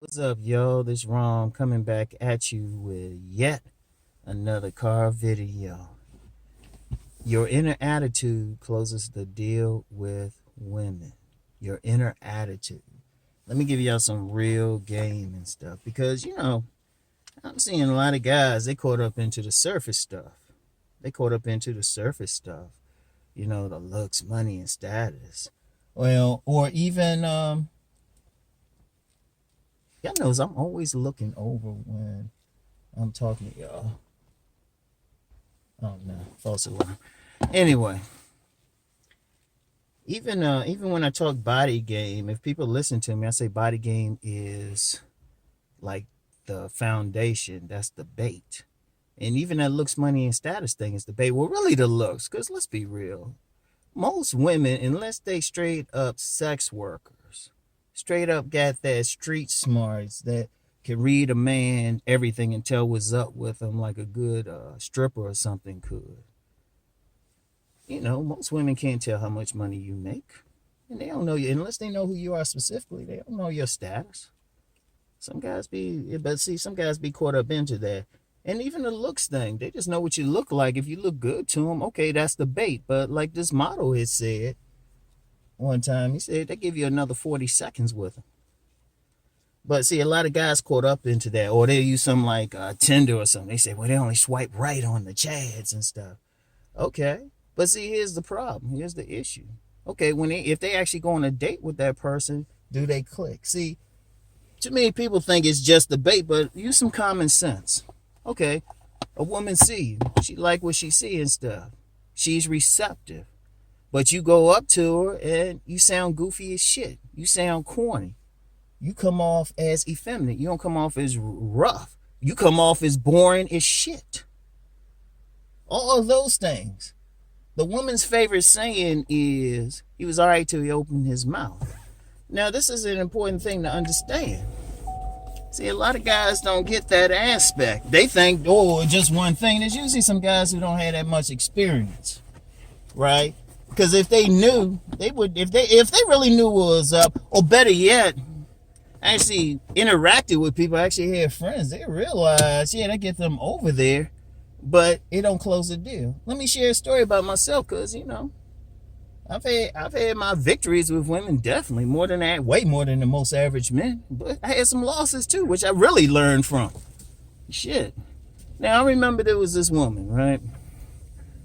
What's up, yo? This Rom coming back at you with yet another car video. Your inner attitude closes the deal with women. Your inner attitude. Let me give y'all some real game and stuff because, I'm seeing a lot of guys, they caught up into the surface stuff. They caught up into the surface stuff. The looks, money, and status. Well, or even, y'all knows I'm always looking over when I'm talking to y'all. Oh no, false alarm. Anyway, even when I talk body game, if people listen to me, I say body game is like the foundation. That's the bait. And even that looks, money, and status thing is the bait. Well, really the looks, because let's be real. Most women, unless they straight up sex workers, straight up got that street smarts that can read a man everything and tell what's up with him like a good stripper or something could. Most women can't tell how much money you make. And they don't know you, unless they know who you are specifically, they don't know your status. Some guys be caught up into that. And even the looks thing, they just know what you look like. If you look good to them, okay, that's the bait. But like this model had said one time, he said they give you another 40 seconds with them. But see, a lot of guys caught up into that, or they use something like Tinder or something. They say, well, they only swipe right on the chads and stuff. Okay, but see, here's the problem. Here's the issue. Okay, if they actually go on a date with that person, do they click? See, too many people think it's just the bait, but use some common sense. Okay, a woman see you. She like what she see and stuff. She's receptive. But you go up to her and you sound goofy as shit. You sound corny. You come off as effeminate. You don't come off as rough. You come off as boring as shit. All of those things. The woman's favorite saying is, he was all right till he opened his mouth. Now, this is an important thing to understand. See, a lot of guys don't get that aspect. They think, oh, just one thing. There's usually some guys who don't have that much experience, right? Because if they knew, they would. If they really knew what was up, or better yet, actually interacted with people, actually had friends, they realize, yeah, that get them over there, but it don't close the deal. Let me share a story about myself, because I've had my victories with women, definitely more than that, way more than the most average men. But I had some losses too, which I really learned from. Shit. Now I remember there was this woman, right?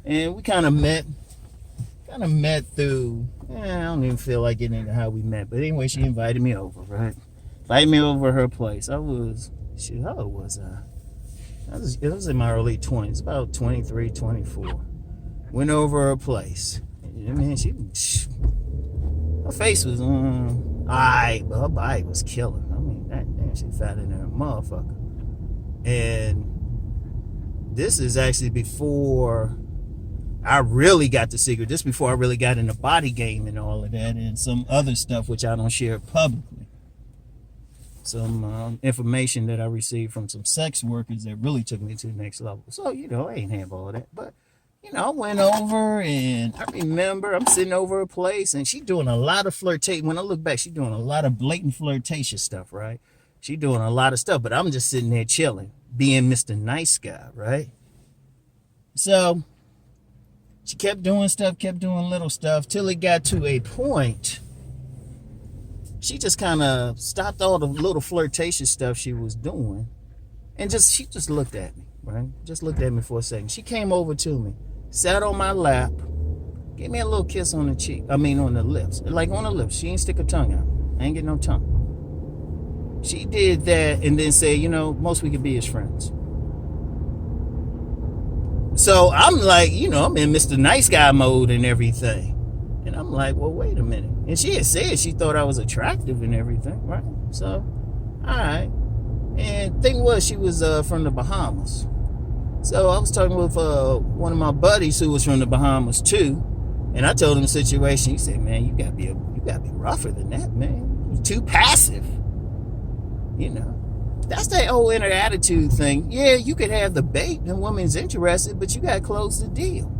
And we kind of met through. I don't even feel like getting into how we met, but anyway, she invited me over, right? Invited me over her place. How old was I? It was in my early 20s, about 23, 24. Went over her place. Man, her face was alright, but her body was killing. I mean, damn, she fat in there, motherfucker. And this is actually before I really got the secret. This before I really got into body game and all of that, and some other stuff which I don't share publicly. Some information that I received from some sex workers that really took me to the next level. So, I ain't have all that, but I went over, and I remember I'm sitting over her place, and she doing a lot of flirtation. When I look back, she doing a lot of blatant flirtatious stuff, right? She doing a lot of stuff, but I'm just sitting there chilling, being Mr. Nice Guy, right? So she kept doing little stuff, till it got to a point. She just kind of stopped all the little flirtatious stuff she was doing, and she just looked at me, right? Just looked at me for a second. She came over to me, sat on my lap, gave me a little kiss on the cheek. I mean, on the lips. Like on the lips. She ain't stick her tongue out. I ain't get no tongue. She did that and then said, most we could be as friends. So I'm like, I'm in Mr. Nice Guy mode and everything. And I'm like, well, wait a minute. And she had said she thought I was attractive and everything, right? So, all right. And thing was, she was from the Bahamas. So I was talking with one of my buddies who was from the Bahamas too, and I told him the situation. He said, "Man, you gotta be rougher than that, man. You're too passive." That's that whole inner attitude thing. Yeah, you could have the bait and woman's interested, but you gotta close the deal.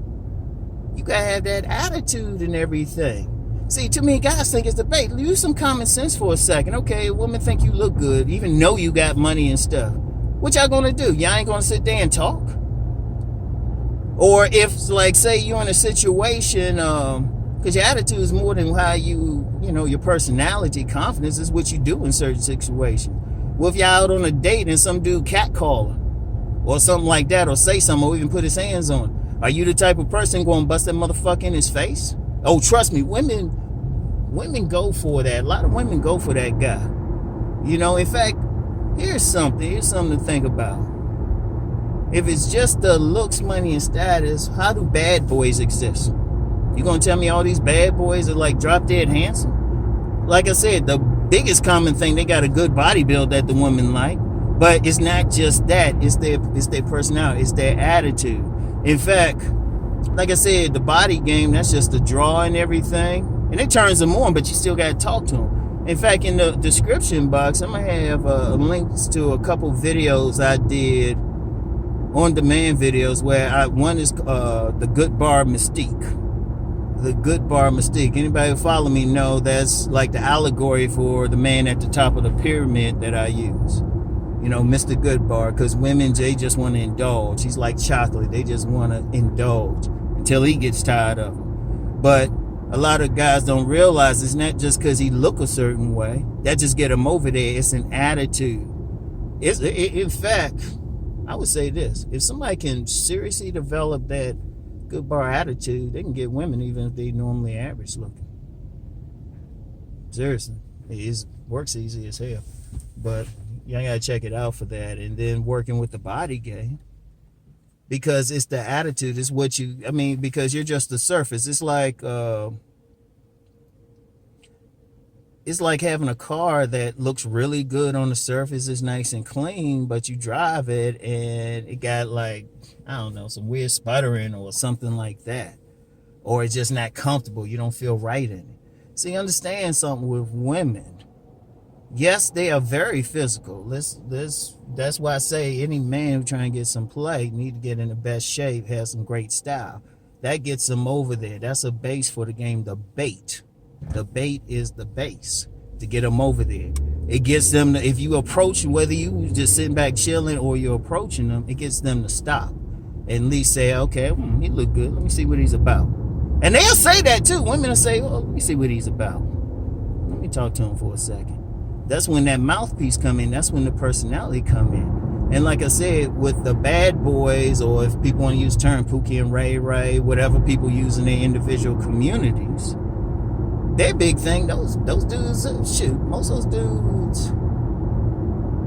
You gotta have that attitude and everything. See, too many guys think it's the bait. Use some common sense for a second. Okay, a woman think you look good, even know you got money and stuff. What y'all gonna do? Y'all ain't gonna sit there and talk? Or if, like, say you're in a situation, because your attitude is more than how your personality, confidence is what you do in certain situations. Well, if y'all out on a date and some dude catcall her, or something like that, or say something, or even put his hands on her, are you the type of person going to bust that motherfucker in his face? Oh, trust me, women go for that. A lot of women go for that guy. In fact, here's something to think about. If it's just the looks, money, and status, how do bad boys exist? You gonna tell me all these bad boys are like drop dead handsome? Like I said, the biggest common thing, they got a good body build that the women like. But it's not just that. It's their personality. It's their attitude. In fact, like I said, the body game, that's just the draw and everything. And it turns them on, but you still got to talk to them. In fact, in the description box, I'm going to have links to a couple videos I did, on-demand videos, where one is the Goodbar Mystique. The Goodbar Mystique. Anybody who follow me know that's like the allegory for the man at the top of the pyramid that I use. Mr. Goodbar, because women, they just want to indulge. He's like chocolate. They just want to indulge until he gets tired of them. But a lot of guys don't realize it's not just because he look a certain way. That just get him over there. It's an attitude. In fact, I would say this. If somebody can seriously develop that Goodbar attitude, they can get women even if they normally average looking. Seriously. It works easy as hell. But you gotta check it out for that. And then working with the body game, because it's the attitude, it's what because you're just the surface. It's like having a car that looks really good on the surface, is nice and clean, but you drive it and it got some weird sputtering or something like that, or it's just not comfortable. You don't feel right in it. See, understand something with women. Yes, they are very physical. That's why I say any man who trying to get some play need to get in the best shape, have some great style. That gets them over there. That's a base for the game, the bait. The bait is the base to get them over there. It gets them if you approach, whether you just sitting back chilling or you're approaching them, it gets them to stop. At least say, okay, he look good. Let me see what he's about. And they'll say that too. Women will say, let me see what he's about. Let me talk to him for a second. That's when that mouthpiece come in. That's when the personality come in. And like I said, with the bad boys, or if people want to use the term Pookie and Ray, whatever people use in their individual communities, their big thing, those dudes, most of those dudes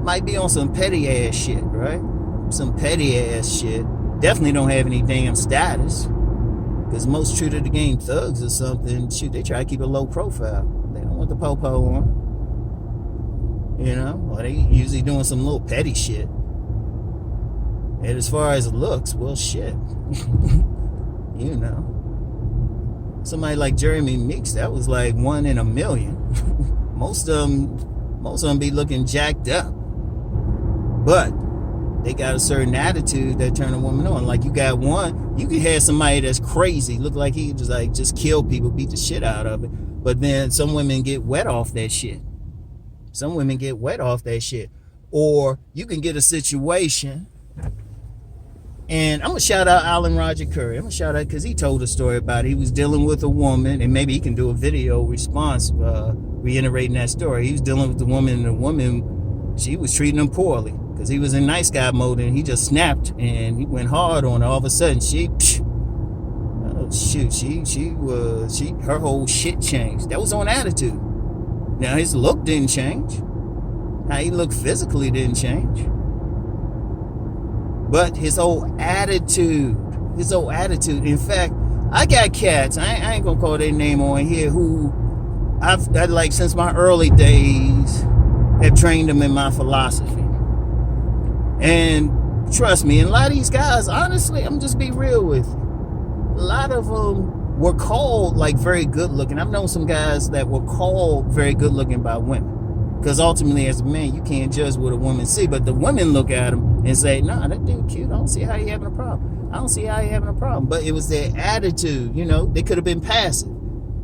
might be on some petty ass shit, right? Some petty ass shit. Definitely don't have any damn status. Because most true to the game thugs or something, they try to keep a low profile. They don't want the po-po on. Or they usually doing some little petty shit. And as far as looks, well, shit. Somebody like Jeremy Meeks, that was like 1 in a million. Most of them be looking jacked up. But they got a certain attitude that turn a woman on. Like you got one, you could have somebody that's crazy, look like he just kill people, beat the shit out of it. But then some women get wet off that shit. Or you can get a situation, and I'm going to shout out Alan Roger Curry. I'm going to shout out because he told a story about it. He was dealing with a woman, and maybe he can do a video response reiterating that story. He was dealing with the woman, and the woman, she was treating him poorly because he was in nice guy mode, and he just snapped, and he went hard on her. All of a sudden, her whole shit changed. That was on attitude. Now, his look didn't change. How he looked physically didn't change. But his whole attitude. In fact, I got cats, I ain't gonna call their name on here, who I've like since my early days have trained them in my philosophy. And trust me, and a lot of these guys, honestly, I'm just be real with you. A lot of them were called like very good looking. I've known some guys that were called very good looking by women. Because ultimately, as a man, you can't judge what a woman see. But the women look at him and say, nah, that dude cute. I don't see how you having a problem. But it was their attitude, They could have been passive.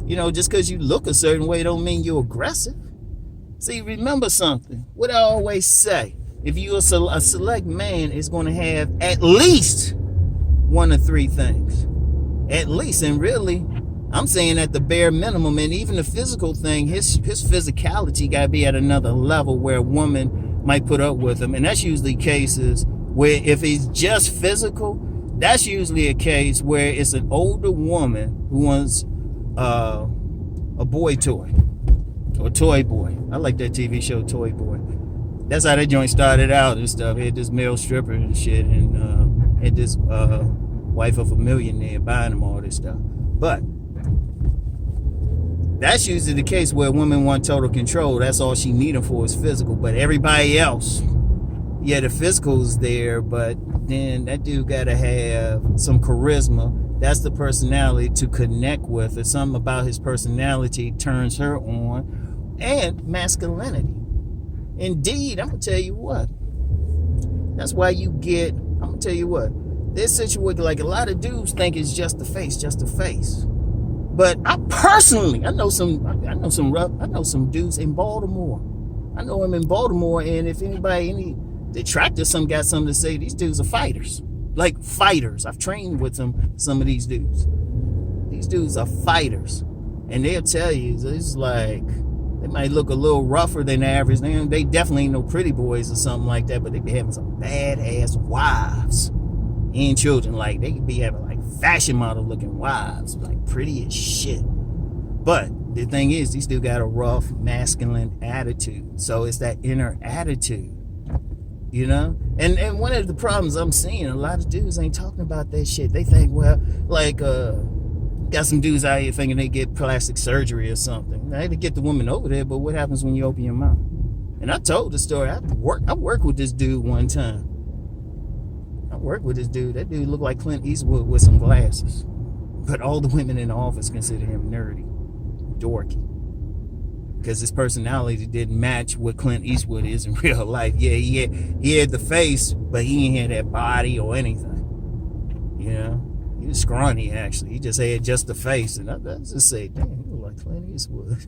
Just because you look a certain way don't mean you're aggressive. See, remember something. What I always say, if you're a select man, is going to have at least one of three things. At least. And really, I'm saying at the bare minimum, and even the physical thing, his physicality got to be at another level where a woman might put up with him. And that's usually cases where if he's just physical, that's usually a case where it's an older woman who wants a boy toy or toy boy. I like that TV show Toy Boy. That's how that joint started out and stuff. It had this male stripper and shit, and had this wife of a millionaire buying him all this stuff. But that's usually the case where women want total control. That's all she need him for is physical. But everybody else, yeah, the physical's there, but then that dude gotta have some charisma. That's the personality to connect with. It's something about his personality turns her on, and masculinity. Indeed, I'm gonna tell you what. That's why you get. I'm gonna tell you what. This situation, like a lot of dudes think it's just the face, just the face. But I personally, I know some dudes in Baltimore. I know them in Baltimore, and if any detractors, some got something to say. These dudes are fighters, like fighters. I've trained with some of these dudes. These dudes are fighters, and they'll tell you it's like they might look a little rougher than the average. They definitely ain't no pretty boys or something like that, but they be having some badass wives and children. Like they could be having like fashion model looking wives, like pretty as shit. But the thing is, these dudes got a rough masculine attitude. So it's that inner attitude. And one of the problems I'm seeing, a lot of dudes ain't talking about that shit. They think, well, like got some dudes out here thinking they get plastic surgery or something. Now, they get the woman over there, but what happens when you open your mouth? And I told the story. I worked with this dude one time. I worked with this dude. That dude looked like Clint Eastwood with some glasses. But all the women in the office consider him nerdy, dorky. Because his personality didn't match what Clint Eastwood is in real life. Yeah, he had the face, but he ain't had that body or anything. He was scrawny, actually. He just had just the face. And I just say, damn, he look like Clint Eastwood.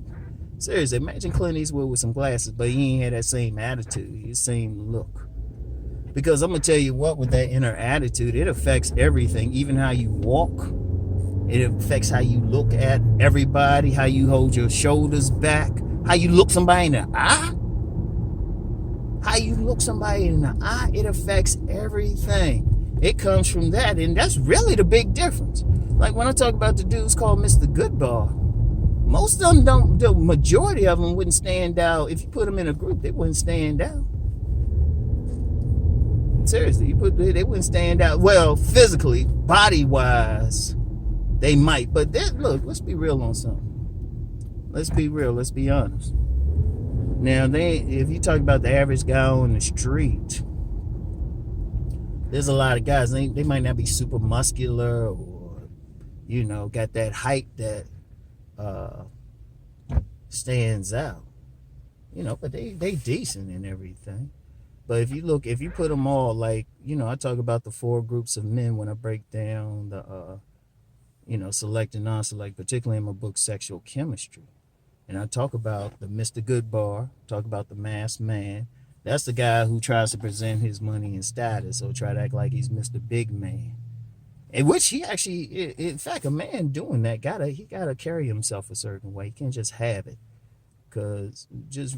Seriously, imagine Clint Eastwood with some glasses, but he ain't had that same attitude, his same look. Because I'm going to tell you what, with that inner attitude, it affects everything, even how you walk. It affects how you look at everybody, how you hold your shoulders back, how you look somebody in the eye. How you look somebody in the eye, it affects everything. It comes from that, and that's really the big difference. Like when I talk about the dudes called Mr. Goodbar, most of them don't, the majority of them wouldn't stand out. If you put them in a group, they wouldn't stand out. Seriously, they wouldn't stand out. Well, physically, body-wise, they might, but look, let's be real on something. Let's be real. Let's be honest. Now, if you talk about the average guy on the street, there's a lot of guys. They might not be super muscular or, got that height that stands out. But they decent and everything. But if you put them all like, I talk about the 4 groups of men when I break down the select and non-select, particularly in my book, Sexual Chemistry. And I talk about the Mr. Goodbar, talk about the masked man. That's the guy who tries to present his money and status, or try to act like he's Mr. Big Man. In which he actually, in fact, a man doing that, he gotta carry himself a certain way. He can't just have it. Because just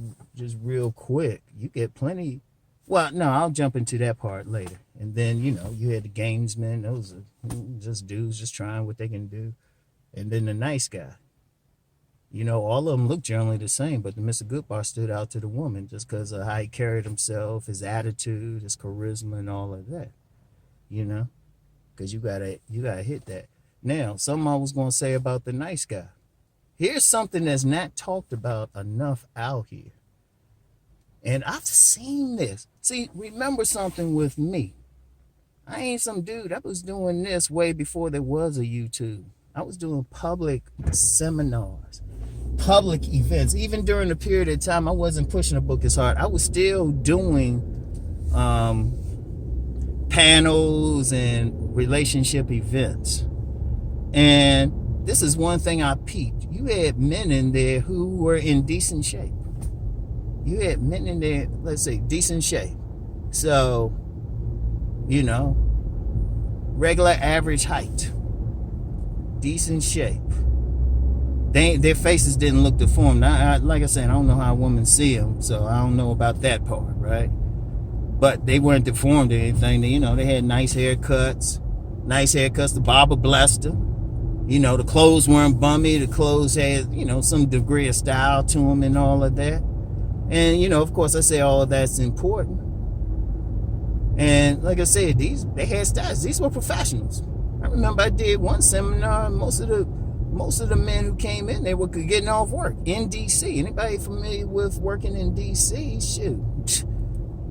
real quick, you get plenty. Well, no, I'll jump into that part later. And then, you had the gamesmen. Those are just dudes just trying what they can do. And then the nice guy. All of them look generally the same, but the Mr. Goodbar stood out to the woman just because of how he carried himself, his attitude, his charisma, and all of that. Because you gotta hit that. Now, something I was going to say about the nice guy. Here's something that's not talked about enough out here. And I've seen this. See, remember something with me. I ain't some dude. I was doing this way before there was a YouTube. I was doing public seminars, public events. Even during the period of time I wasn't pushing the book as hard, I was still doing panels and relationship events. And this is one thing I peeped. you had men in there who were in decent shape. You had men in there, let's say, decent shape. So, you know, regular average height, decent shape. Their faces didn't look deformed. Like I said, I don't know how women see them, so I don't know about that part, right? But they weren't deformed or anything. You know, they had nice haircuts. The barber blessed them. You know, the clothes weren't bummy. The clothes had, you know, some degree of style to them and all of that. And, you know, of course, I say all of that's important. And like I said, they had styles. These were professionals. I remember I did one seminar, and most of the men who came in, they were getting off work in D.C. Anybody familiar with working in D.C.? Shoot,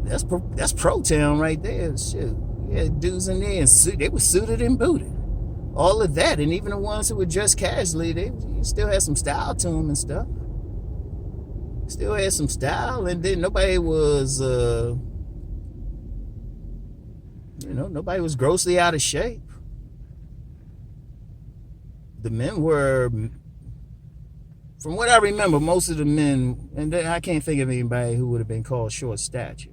that's pro town right there. Shoot, yeah, dudes in there, and they were suited and booted. All of that, and even the ones who were dressed casually, they still had some style to them and stuff. Still had some style, and then nobody was, nobody was grossly out of shape. The men were, from what I remember, most of the men, and I can't think of anybody who would have been called short stature.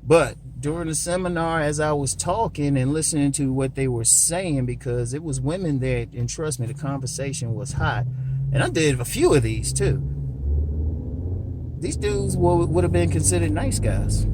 But during the seminar, as I was talking and listening to what they were saying, because it was women there, and trust me, the conversation was hot. And I did a few of these too. These dudes would have been considered nice guys.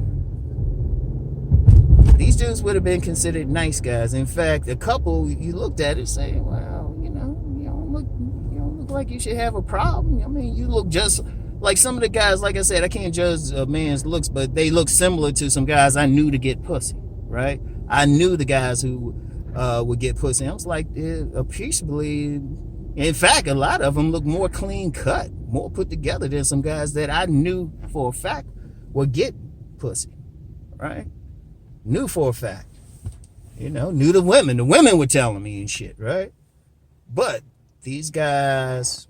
These dudes would have been considered nice guys. In fact, a couple, you looked at it saying, well, you don't look like you should have a problem. I mean, you look just like some of the guys. Like I said, I can't judge a man's looks, but they look similar to some guys I knew to get pussy, right? I knew the guys who would get pussy. I was like, appreciably. In fact, a lot of them look more clean cut, more put together than some guys that I knew for a fact would get pussy, right? Knew for a fact. Knew the women. The women were telling me and shit, right? But these guys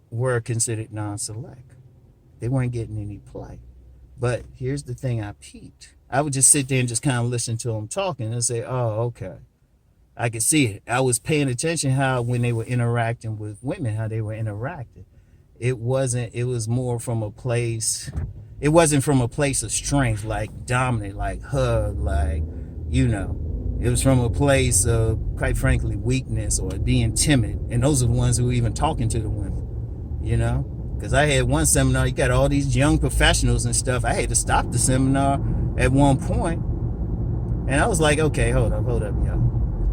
were considered non-select. They weren't getting any play. But here's the thing I peeped. I would just sit there and just kind of listen to them talking and say, oh, okay. I could see it. I was paying attention how when they were interacting with women, how they were interacting. It was more from a place, it wasn't from a place of strength, like dominant, like hug, like, it was from a place of, quite frankly, weakness or being timid. And those are the ones who were even talking to the women, because I had one seminar, you got all these young professionals and stuff. I had to stop the seminar at one point, and I was like, okay, hold up, y'all.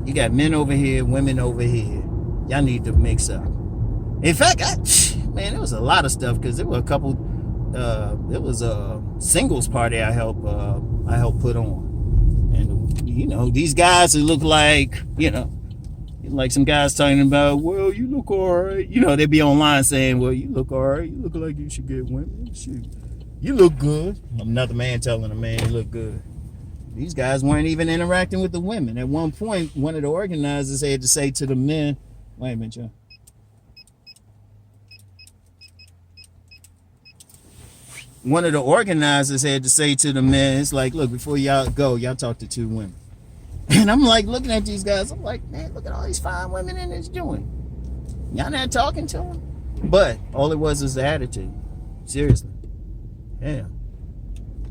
You got men over here, women over here. Y'all need to mix up. In fact, there was a lot of stuff, because there were a couple. It was a singles party I helped put on, and these guys who look like like some guys talking about, well, you look alright. They'd be online saying, well, you look alright. You look like you should get women. Shoot, you look good. Another man telling a man you look good. These guys weren't even interacting with the women. At one point, one of the organizers had to say to the men, wait a minute, John. One of the organizers had to say to the men, it's like, look, before y'all go, y'all talk to two women. And I'm like looking at these guys, I'm like, man, look at all these fine women in this joint. Y'all not talking to them? But all it was the attitude. Seriously. Yeah.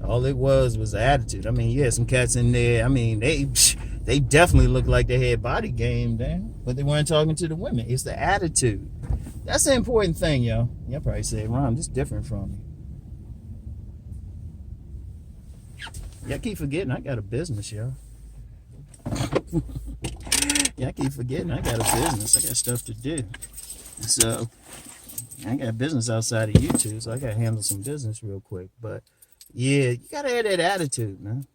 All it was the attitude. I mean, yeah, some cats in there. I mean, they definitely looked like they had body game, damn, but they weren't talking to the women. It's the attitude. That's the important thing, yo. Y'all probably say, Rom, this is different from me. Y'all keep forgetting I got a business, yo. Y'all keep forgetting I got a business. I got stuff to do. So I got business outside of YouTube, so I got to handle some business real quick. But yeah, you got to have that attitude, man.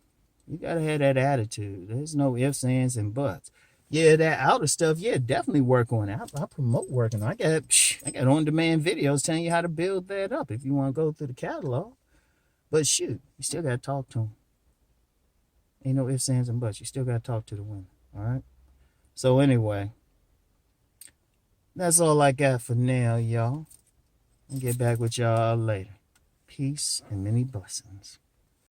You got to have that attitude. There's no ifs, ands, and buts. Yeah, that outer stuff, yeah, definitely work on it. I promote working on it. I got on-demand videos telling you how to build that up if you want to go through the catalog. But shoot, you still got to talk to them. Ain't no ifs, ands, and buts. You still got to talk to the women, all right? So anyway, that's all I got for now, y'all. I'll get back with y'all later. Peace and many blessings.